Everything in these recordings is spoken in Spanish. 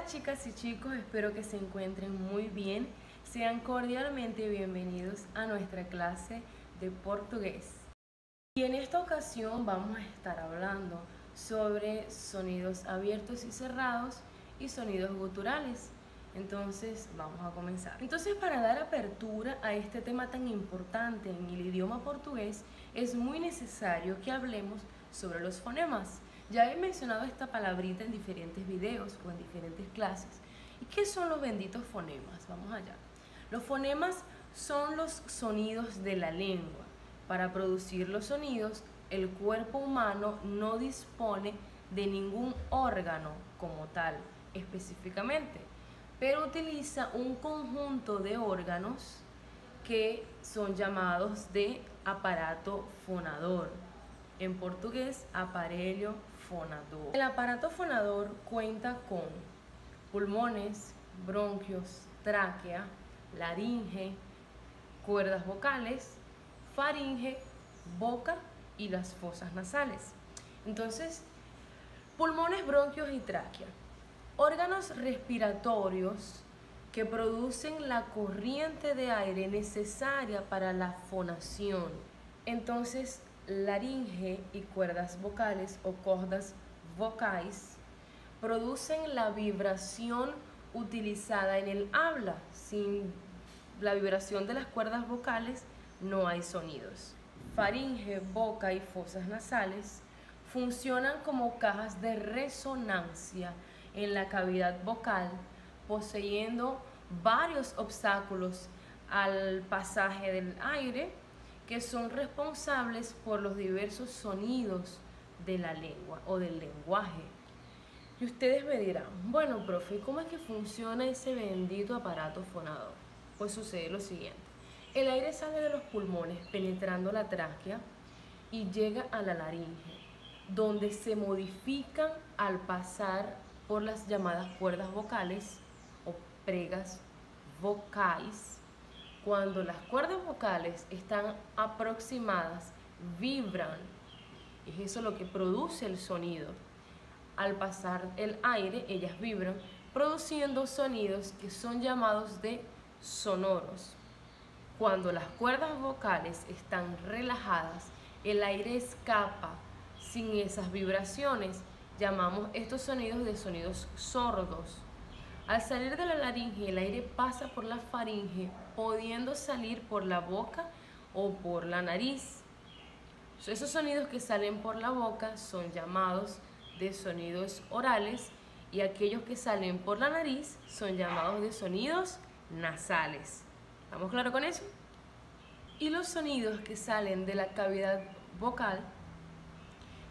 chicas y chicos, espero que se encuentren muy bien. Sean cordialmente bienvenidos a nuestra clase de portugués. Y en esta ocasión vamos a estar hablando sobre sonidos abiertos y cerrados y sonidos guturales. Entonces vamos a comenzar. Entonces, para dar apertura a este tema tan importante en el idioma portugués, es muy necesario que hablemos sobre los fonemas. Ya he mencionado esta palabrita en diferentes videos o en diferentes clases. ¿Y qué son los benditos fonemas? Vamos allá. Los fonemas son los sonidos de la lengua. Para producir los sonidos, el cuerpo humano no dispone de ningún órgano como tal, específicamente, pero utiliza un conjunto de órganos que son llamados de aparato fonador. En portugués, aparelho fonador. El aparato fonador cuenta con pulmones, bronquios, tráquea, laringe, cuerdas vocales, faringe, boca y las fosas nasales. Entonces, pulmones, bronquios y tráquea. Órganos respiratorios que producen la corriente de aire necesaria para la fonación. Entonces, laringe y cuerdas vocales o cordas vocais producen la vibración utilizada en el habla. Sin la vibración de las cuerdas vocales no hay sonidos. Faringe, boca y fosas nasales funcionan como cajas de resonancia en la cavidad vocal, poseyendo varios obstáculos al pasaje del aire que son responsables por los diversos sonidos de la lengua o del lenguaje. Y ustedes me dirán, bueno, profe, ¿cómo es que funciona ese bendito aparato fonador? Pues sucede lo siguiente. El aire sale de los pulmones penetrando la tráquea y llega a la laringe, donde se modifican al pasar por las llamadas cuerdas vocales o pregas vocais. Cuando las cuerdas vocales están aproximadas, vibran. Es eso lo que produce el sonido. Al pasar el aire, ellas vibran, produciendo sonidos que son llamados de sonoros. Cuando las cuerdas vocales están relajadas, el aire escapa sin esas vibraciones. Llamamos estos sonidos de sonidos sordos. Al salir de la laringe, el aire pasa por la faringe, pudiendo salir por la boca o por la nariz. Esos sonidos que salen por la boca son llamados de sonidos orales y aquellos que salen por la nariz son llamados de sonidos nasales. ¿Estamos claros con eso? Y los sonidos que salen de la cavidad vocal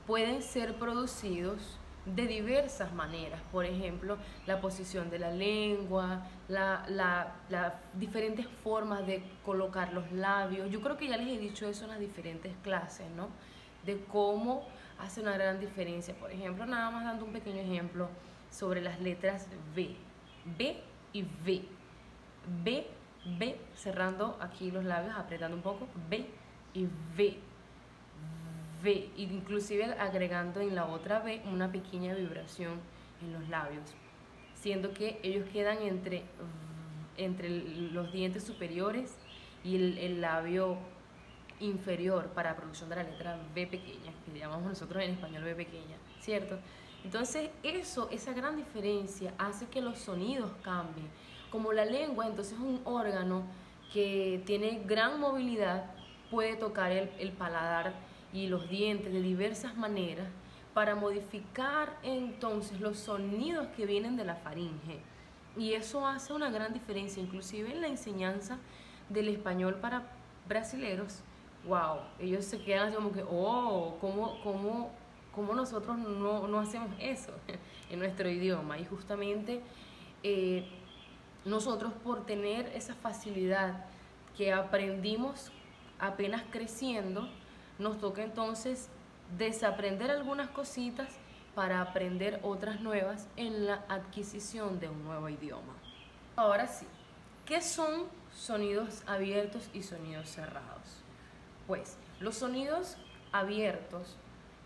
pueden ser producidos de diversas maneras. Por ejemplo, la posición de la lengua, las diferentes formas de colocar los labios. Yo creo que ya les he dicho eso en las diferentes clases, ¿no? De cómo hace una gran diferencia. Por ejemplo, nada más dando un pequeño ejemplo sobre las letras B. B y V. B, B, cerrando aquí los labios, apretando un poco. B y V. V, inclusive agregando en la otra V una pequeña vibración en los labios, siendo que ellos quedan entre los dientes superiores y el labio inferior para la producción de la letra B pequeña, que llamamos nosotros en español B pequeña, ¿cierto? Entonces esa gran diferencia hace que los sonidos cambien. Como la lengua entonces es un órgano que tiene gran movilidad, puede tocar el paladar y los dientes de diversas maneras para modificar entonces los sonidos que vienen de la faringe. Y eso hace una gran diferencia, inclusive en la enseñanza del español para brasileros. Wow, ellos se quedan así como que, oh, ¿cómo nosotros no hacemos eso en nuestro idioma? Y justamente nosotros, por tener esa facilidad que aprendimos apenas creciendo, nos toca entonces desaprender algunas cositas para aprender otras nuevas en la adquisición de un nuevo idioma. Ahora sí, ¿qué son sonidos abiertos y sonidos cerrados? Pues los sonidos abiertos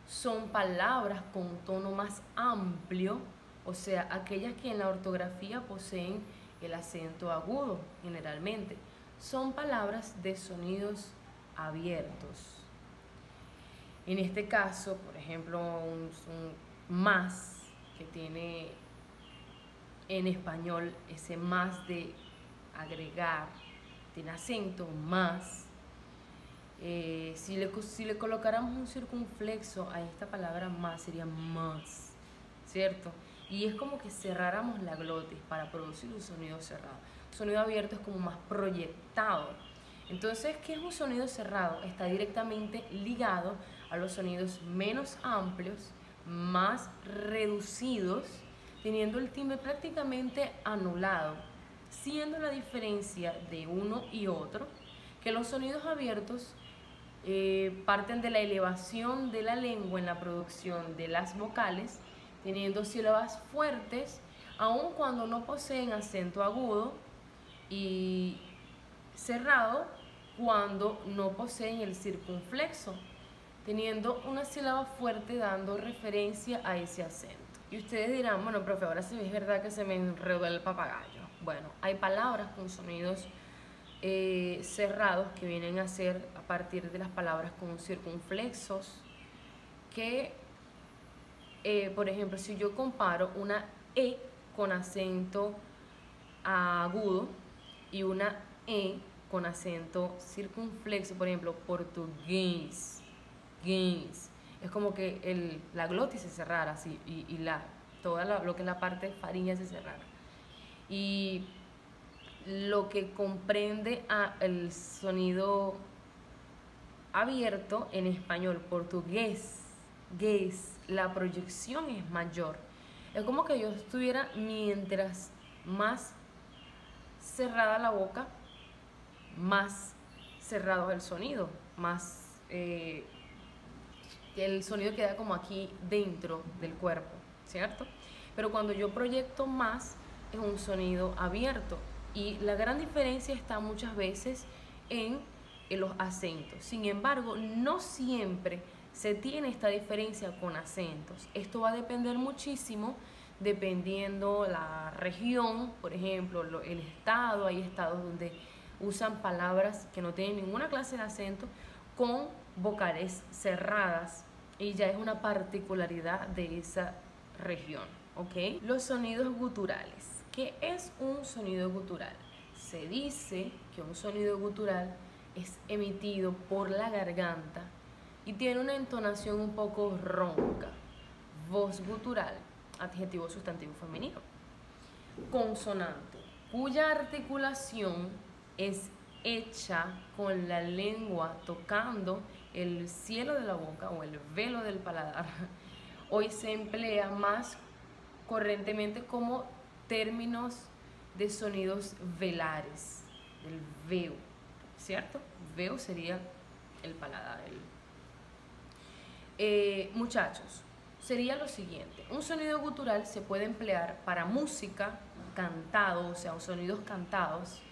son palabras con un tono más amplio o sea, aquellas que en la ortografía poseen el acento agudo generalmente. Son palabras de sonidos abiertos. En este caso, por ejemplo, un más, que tiene en español ese más de agregar, tiene acento, más. Si le colocáramos un circunflexo a esta palabra más, sería más, ¿cierto? Y es como que cerráramos la glotis para producir un sonido cerrado. Un sonido abierto es como más proyectado. Entonces, ¿qué es un sonido cerrado? Está directamente ligado a los sonidos menos amplios, más reducidos, teniendo el timbre prácticamente anulado, siendo la diferencia de uno y otro que los sonidos abiertos parten de la elevación de la lengua en la producción de las vocales, teniendo sílabas fuertes, aun cuando no poseen acento agudo, y cerrado cuando no poseen el circunflexo, teniendo una sílaba fuerte dando referencia a ese acento. Y ustedes dirán, bueno, profe, ahora sí es verdad que se me enredó el papagayo. Bueno, hay palabras con sonidos cerrados que vienen a ser a partir de las palabras con circunflexos, que por ejemplo, si yo comparo una E con acento agudo y una E con acento circunflexo, por ejemplo, portugués, gains, es como que la glotis se cerrara así y lo que es la parte faringe se cerrara. Y lo que comprende el sonido abierto en español, portugués, la proyección es mayor. Es como que yo estuviera, mientras más cerrada la boca, más cerrado el sonido, más el sonido queda como aquí dentro del cuerpo, ¿cierto? Pero cuando yo proyecto más, es un sonido abierto. Y la gran diferencia está muchas veces en los acentos. Sin embargo, no siempre se tiene esta diferencia con acentos. Esto va a depender muchísimo dependiendo la región, por ejemplo, el estado. Hay estados donde usan palabras que no tienen ninguna clase de acento con vocales cerradas y ya es una particularidad de esa región, ¿ok? Los sonidos guturales. ¿Qué es un sonido gutural? Se dice que un sonido gutural es emitido por la garganta y tiene una entonación un poco ronca. Voz gutural, adjetivo sustantivo femenino. Consonante, cuya articulación es hecha con la lengua tocando el cielo de la boca o el velo del paladar. Hoy se emplea más corrientemente como términos de sonidos velares, el veo, ¿cierto? Veo sería el paladar. Muchachos, sería lo siguiente: un sonido gutural se puede emplear para música, cantado, o sea, sonidos cantados,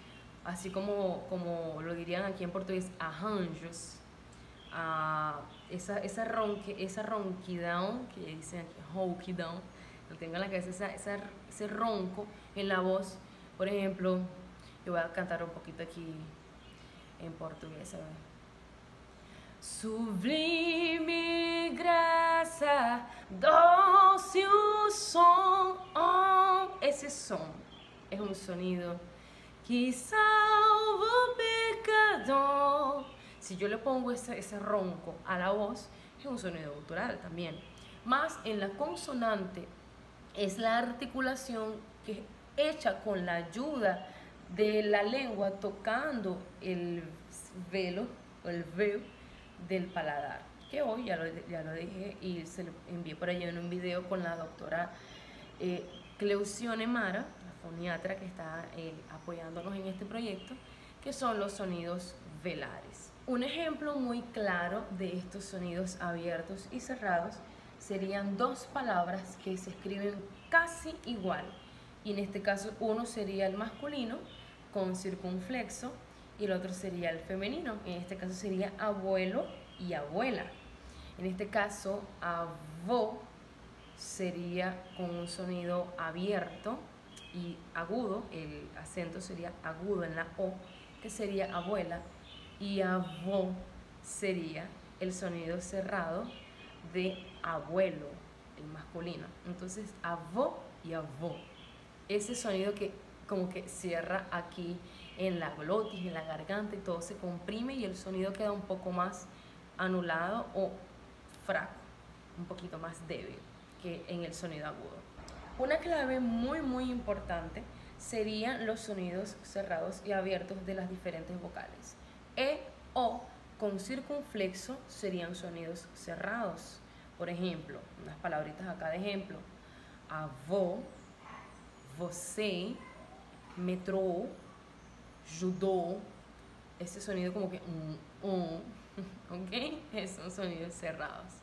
así como lo dirían aquí en portugués, arranjos, esa ronquidão, que dicen aquí, ronquidão, lo tengo en la cabeza, ese ronco en la voz. Por ejemplo, yo voy a cantar un poquito aquí en portugués, a ver. Sublime graça, doce o som. Ese son es un sonido que salva o pecador. Si yo le pongo ese ronco a la voz, es un sonido gutural también. Más en la consonante es la articulación que es hecha con la ayuda de la lengua tocando el velo o el veo del paladar, que hoy ya lo dije y se lo envié por allá en un video con la doctora Cleusione Mara, la foniatra que está apoyándonos en este proyecto, que son los sonidos velares. Un ejemplo muy claro de estos sonidos abiertos y cerrados serían dos palabras que se escriben casi igual, y en este caso uno sería el masculino con circunflexo y el otro sería el femenino. En este caso sería abuelo y abuela. En este caso, avó sería con un sonido abierto y agudo, el acento sería agudo en la O, que sería abuela, y avó sería el sonido cerrado de abuelo, el masculino. Entonces, avó y avó. Ese sonido que como que cierra aquí en la glotis, en la garganta, y todo se comprime y el sonido queda un poco más anulado o fraco, un poquito más débil que en el sonido agudo. Una clave muy importante serían los sonidos cerrados y abiertos de las diferentes vocales. E, O con circunflexo serían sonidos cerrados. Por ejemplo, unas palabritas acá de ejemplo: avó, você, metrô, judô. Ese sonido como que ¿ok? Son sonidos cerrados.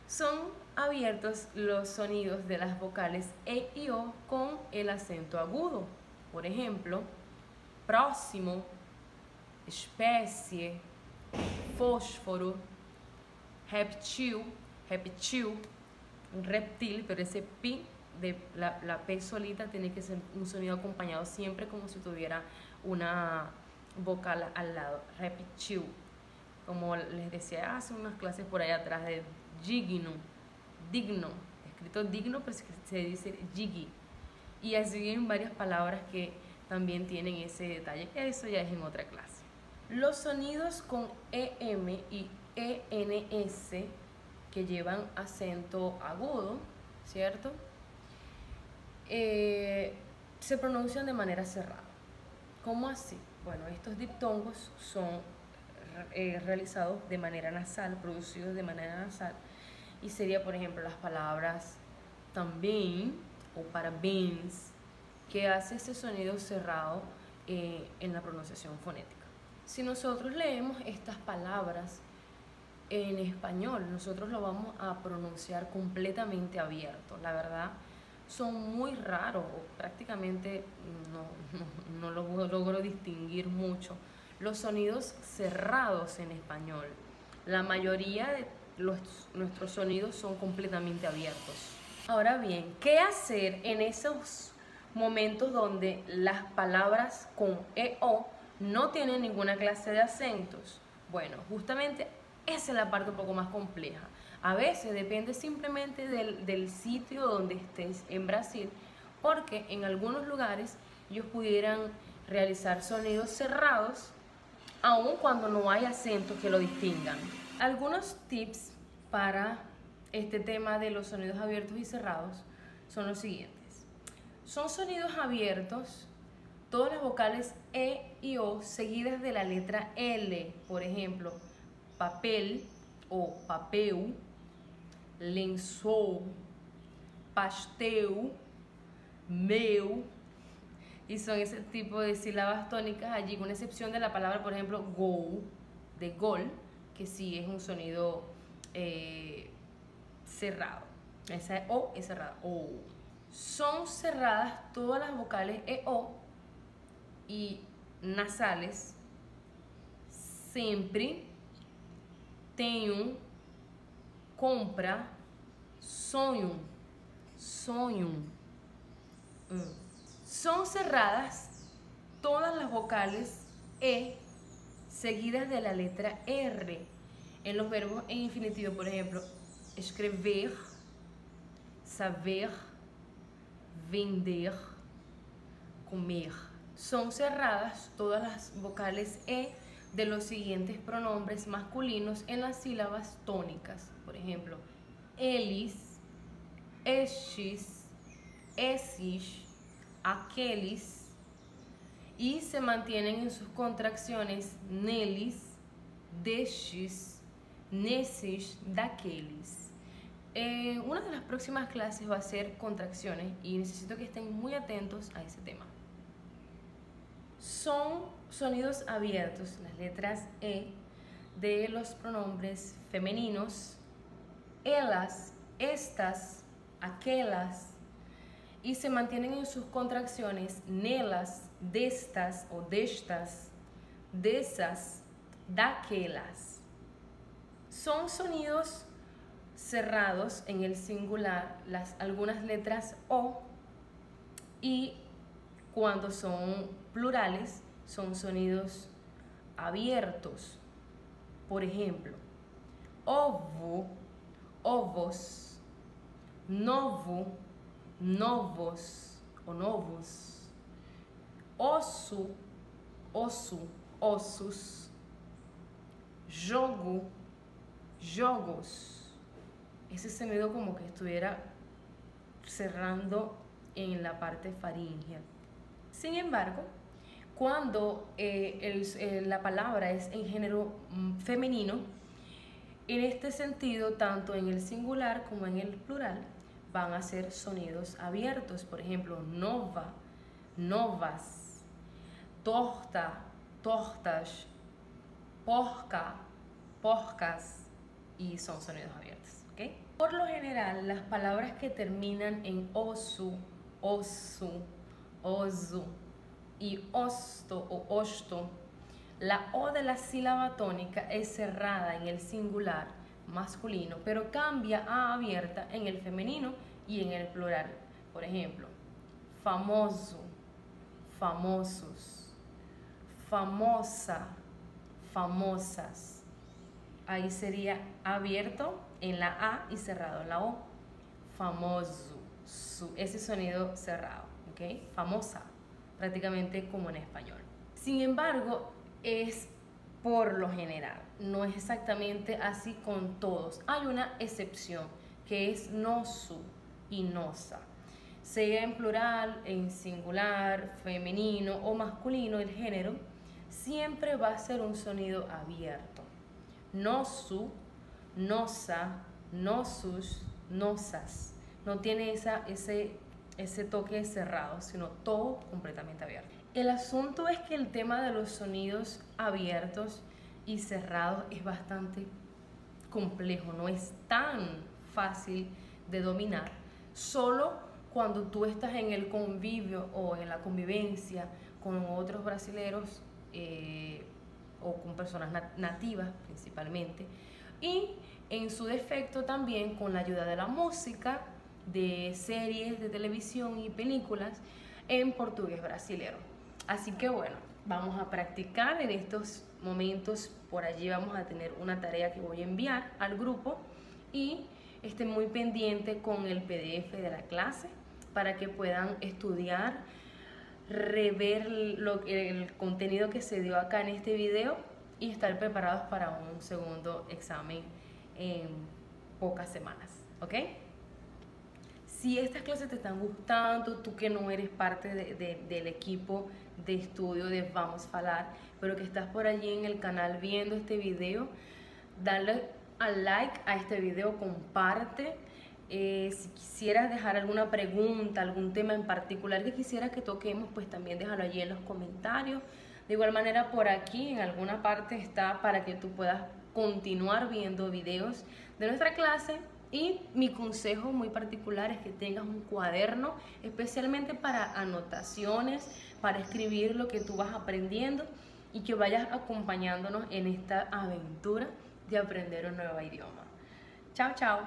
Son abiertos los sonidos de las vocales E y O con el acento agudo. Por ejemplo, próximo, espécie, fósforo, reptil, un reptil, pero ese pi de la P solita tiene que ser un sonido acompañado siempre como si tuviera una vocal al lado. Reptil, como les decía hace unas clases por allá atrás, de digno, escrito digno, pero se dice jiggy. Y así en varias palabras que también tienen ese detalle. Eso ya es en otra clase. Los sonidos con EM y ENS que llevan acento agudo, ¿cierto? Se pronuncian de manera cerrada. ¿Cómo así? Bueno, estos diptongos son realizados de manera nasal, producidos de manera nasal, y sería, por ejemplo, las palabras también o parabéns, que hace ese sonido cerrado en la pronunciación fonética. Si nosotros leemos estas palabras en español, nosotros lo vamos a pronunciar completamente abierto. La verdad, son muy raros, o prácticamente no logro distinguir mucho los sonidos cerrados en español. La mayoría de nuestros sonidos son completamente abiertos. Ahora bien, ¿qué hacer en esos momentos donde las palabras con EO no tienen ninguna clase de acentos? Bueno, justamente esa es la parte un poco más compleja. A veces depende simplemente del sitio donde estés en Brasil, porque en algunos lugares ellos pudieran realizar sonidos cerrados aun cuando no hay acentos que lo distingan. Algunos tips para este tema de los sonidos abiertos y cerrados son los siguientes. Son sonidos abiertos todas las vocales E y O seguidas de la letra L. Por ejemplo, papel o papel, lençol, pastel, meu. Y son ese tipo de sílabas tónicas allí, con excepción de la palabra, por ejemplo, gol, de gol, que sí es un sonido cerrado. Esa O es cerrada. O. Son cerradas todas las vocales EO y nasales sempre, tenho, compra, sonho, sonho. Son cerradas todas las vocales E seguidas de la letra R en los verbos en infinitivo, por ejemplo, escrever, saber, vender, comer. Son cerradas todas las vocales E de los siguientes pronombres masculinos en las sílabas tónicas, por ejemplo, eles, estes, esses, aqueles, y se mantienen en sus contracciones neles, destes, nesses, daqueles. Una de las próximas clases va a ser contracciones y necesito que estén muy atentos a ese tema. Son sonidos abiertos, las letras E, de los pronombres femeninos, elas, estas, aquelas, y se mantienen en sus contracciones nelas, destas o destas, dessas, daquelas. Son sonidos cerrados en el singular, algunas letras O, y cuando son plurales son sonidos abiertos. Por ejemplo, ovo, ovos, novo, novos o novos, osso, osso, ossos, jogo, jogos. Ese sonido como que estuviera cerrando en la parte faríngea. Sin embargo, cuando la palabra es en género femenino, en este sentido, tanto en el singular como en el plural, van a ser sonidos abiertos. Por ejemplo, nova, novas, torta, tortas, porca, porcas, y son sonidos abiertos. ¿Okay? Por lo general, las palabras que terminan en osu, osu, osu y osto o osto, la O de la sílaba tónica es cerrada en el singular masculino, pero cambia a abierta en el femenino y en el plural. Por ejemplo, famoso, famosos, famosa, famosas. Ahí sería abierto en la A y cerrado en la O. Famoso, ese sonido cerrado, ¿ok? Famosa, prácticamente como en español. Sin embargo, es por lo general, no es exactamente así con todos. Hay una excepción, que es nosu y nosa. Sea en plural, en singular, femenino o masculino, el género siempre va a ser un sonido abierto. Nosu, nosa, nosus, nosas. No tiene ese toque cerrado, sino todo completamente abierto. El asunto es que el tema de los sonidos abiertos y cerrados es bastante complejo, no es tan fácil de dominar. Solo cuando tú estás en el convivio o en la convivencia con otros brasileros o con personas nativas principalmente, y en su defecto también con la ayuda de la música, de series de televisión y películas en portugués brasilero. Así que bueno, vamos a practicar en estos momentos. Por allí vamos a tener una tarea que voy a enviar al grupo, y estén muy pendiente con el PDF de la clase para que puedan estudiar, rever el contenido que se dio acá en este video y estar preparados para un segundo examen en pocas semanas, ¿ok? Si estas clases te están gustando, tú que no eres parte del equipo de estudio de Vamos Falar, pero que estás por allí en el canal viendo este video, dale al like a este video, comparte. Si quisieras dejar alguna pregunta, algún tema en particular que quisieras que toquemos, pues también déjalo allí en los comentarios. De igual manera, por aquí en alguna parte está para que tú puedas continuar viendo videos de nuestra clase. Y mi consejo muy particular es que tengas un cuaderno especialmente para anotaciones, para escribir lo que tú vas aprendiendo, y que vayas acompañándonos en esta aventura de aprender un nuevo idioma. Chao, chao.